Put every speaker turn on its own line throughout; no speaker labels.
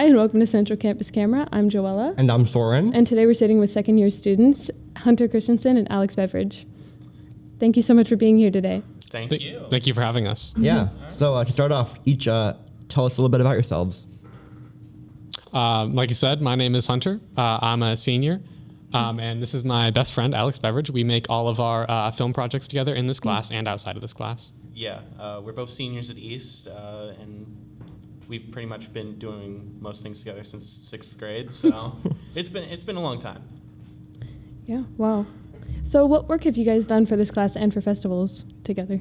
Hi, and welcome to Central Campus Camera. I'm Joella.
And I'm Soren.
And today we're sitting with second-year students, Hunter Christenson and Alex Beveridge. Thank you so much for being here today.
Thank you.
Thank you for having us.
Yeah. So to start off, each tell us a little bit about yourselves.
Like you said, my name is Hunter. I'm a senior. And this is my best friend, Alex Beveridge. We make all of our film projects together in this class and outside of this class.
Yeah, we're both seniors at East, and we've pretty much been doing most things together since 6th grade, so it's been a long time.
Yeah, wow. So what work have you guys done for this class and for festivals together?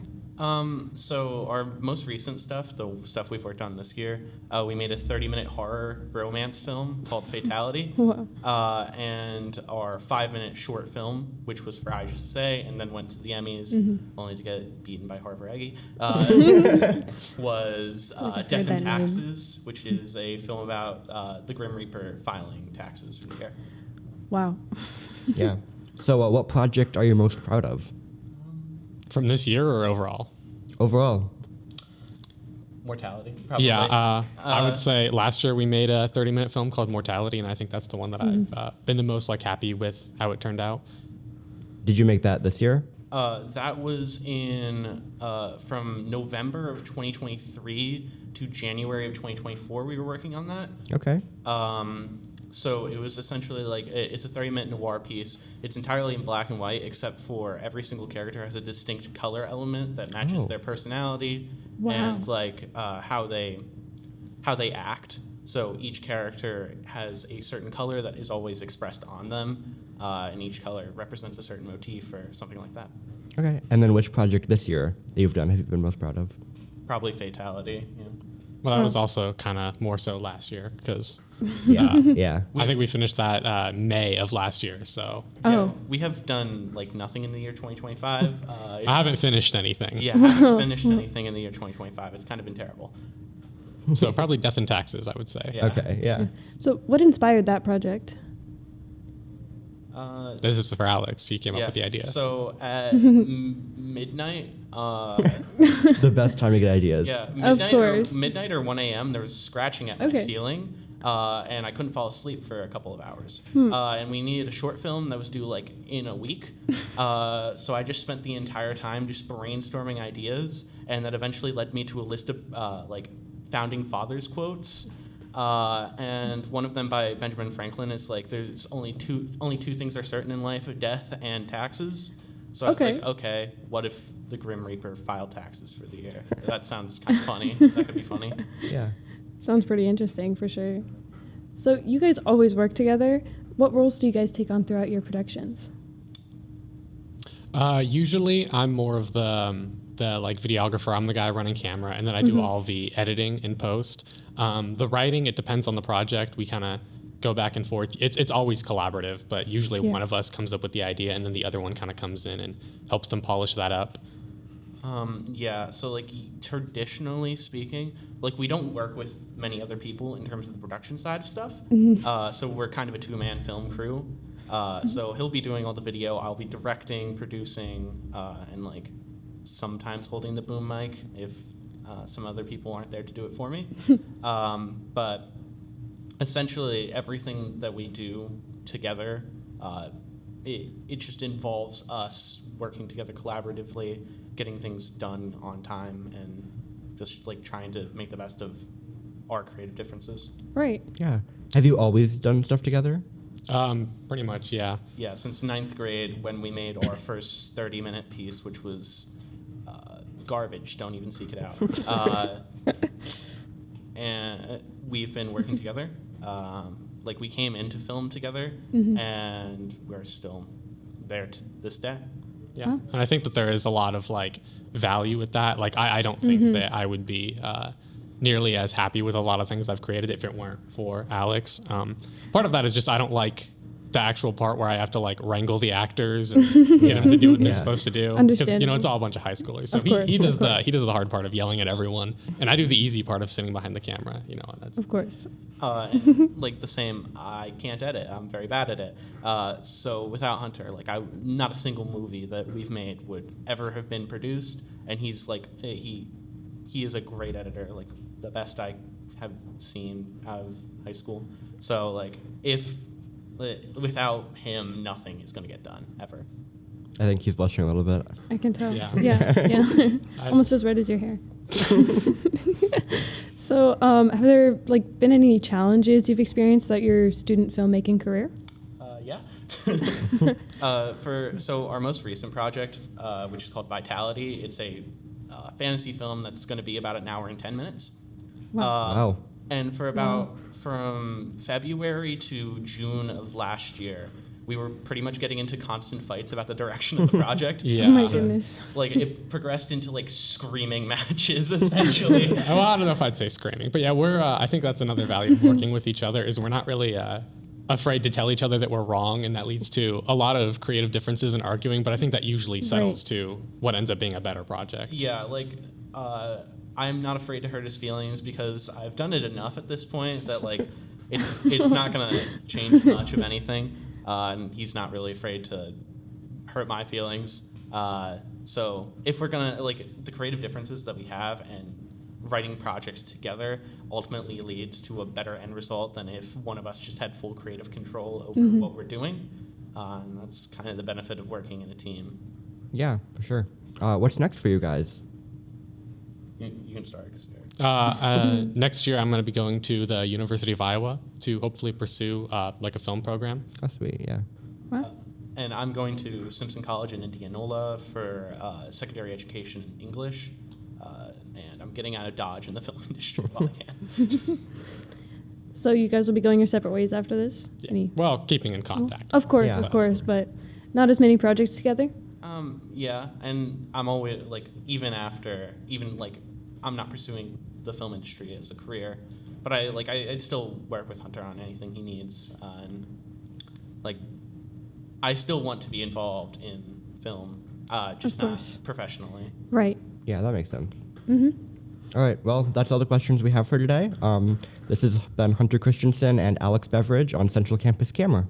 So our most recent stuff, the stuff we've worked on this year, we made a 30-minute horror romance film called Fatality.
Wow.
And our 5-minute short film, which was for I Just Say, and then went to the Emmys, only to get beaten by Harper Eggy, was Death and Taxes, which is a film about the Grim Reaper filing taxes for the year.
Wow.
Yeah. So what project are you most proud of?
From this year or overall?
Overall.
Mortality, probably.
Yeah, I would say last year we made a 30-minute film called Mortality, and I think that's the one that I've been the most happy with how it turned out.
Did you make that this year?
That was in from November of 2023 to January of 2024. We were working on that.
Okay.
So it was essentially it's a 30-minute noir piece. It's entirely in black and white, except for every single character has a distinct color element that matches their personality and how they act. So each character has a certain color that is always expressed on them, and each color represents a certain motif or something like that.
Okay. And then which project this year that you've done have you been most proud of?
Probably Fatality. Yeah.
Well, that was also kind of more so last year because
Yeah.
I think we finished that May of last year. So
Yeah, we have done nothing in the year 2025.
I haven't finished anything.
Yeah, I haven't finished anything in the year 2025. It's kind of been terrible.
So probably Death and Taxes, I would say.
Yeah.
Okay. Yeah.
So what inspired that project?
This is for Alex. He came up with the idea.
So at midnight.
The best time to get ideas.
Yeah, midnight or 1 a.m. There was scratching at my ceiling, and I couldn't fall asleep for a couple of hours. And we needed a short film that was due in a week. So I just spent the entire time just brainstorming ideas, and that eventually led me to a list of founding fathers quotes. And one of them by Benjamin Franklin is there's only two things are certain in life: death and taxes. So I was okay, what if the Grim Reaper filed taxes for the year? That sounds kind of funny. That could be funny.
Yeah.
Sounds pretty interesting for sure. So you guys always work together. What roles do you guys take on throughout your productions?
Usually I'm more of the videographer. I'm the guy running camera, and then I do all the editing and post. The writing, it depends on the project. We kind of go back and forth. It's always collaborative, but usually one of us comes up with the idea, and then the other one kind of comes in and helps them polish that up.
So traditionally speaking, we don't work with many other people in terms of the production side of stuff. So we're kind of a two-man film crew. So he'll be doing all the video. I'll be directing, producing, and sometimes holding the boom mic if some other people aren't there to do it for me. But essentially everything that we do together, it just involves us working together collaboratively, getting things done on time, and just trying to make the best of our creative differences.
Right.
Yeah. Have you always done stuff together?
Pretty much, yeah.
Yeah, since 9th grade when we made our first 30-minute piece, which was garbage. Don't even seek it out. And we've been working together. We came into film together, and we're still there to this day.
Yeah, and I think that there is a lot of value with that. I don't think that I would be nearly as happy with a lot of things I've created if it weren't for Alex. Part of that is just I don't like the actual part where I have to wrangle the actors and get them to do what they're supposed to do, because it's all a bunch of high schoolers. So he does the hard part of yelling at everyone, and I do the easy part of sitting behind the camera. That's
of course.
And the same, I can't edit. I'm very bad at it. So without Hunter, not a single movie that we've made would ever have been produced. And he's he is a great editor, the best I have seen out of high school. So like without him, nothing is going to get done ever.
I think he's blushing a little bit.
I can tell.
Yeah.
Yeah. Almost as red as your hair. So, have there been any challenges you've experienced throughout your student filmmaking career?
Yeah. So our most recent project, which is called Vitality, it's a fantasy film that's going to be about an hour and 10 minutes.
Wow.
And from February to June of last year, we were pretty much getting into constant fights about the direction of the project.
Yeah.
Oh my goodness.
It progressed into screaming matches essentially.
Well, I don't know if I'd say screaming, but yeah, we're. I think that's another value of working with each other is we're not really afraid to tell each other that we're wrong, and that leads to a lot of creative differences and arguing. But I think that usually settles to what ends up being a better project.
Yeah, I'm not afraid to hurt his feelings because I've done it enough at this point that it's not gonna change much of anything. And he's not really afraid to hurt my feelings. So if we're gonna the creative differences that we have and writing projects together ultimately leads to a better end result than if one of us just had full creative control over what we're doing. And that's kind of the benefit of working in a team.
Yeah, for sure. What's next for you guys?
You can start. 'Cause you're-
Next year, I'm going to be going to the University of Iowa to hopefully pursue a film program.
Oh, sweet, yeah.
Wow.
And I'm going to Simpson College in Indianola for secondary education in English. And I'm getting out of Dodge in the film industry while I can.
So you guys will be going your separate ways after this? Any-
Well, keeping in contact.
Of course,
Yeah.
of course, but not as many projects together?
Yeah, and I'm always I'm not pursuing the film industry as a career, but I'd still work with Hunter on anything he needs, and I still want to be involved in film, just
Of
not
course.
professionally.
Right.
Yeah, that makes sense. All right, well, that's all the questions we have for today. This has been Hunter Christenson and Alex Beveridge on Central Campus Camera.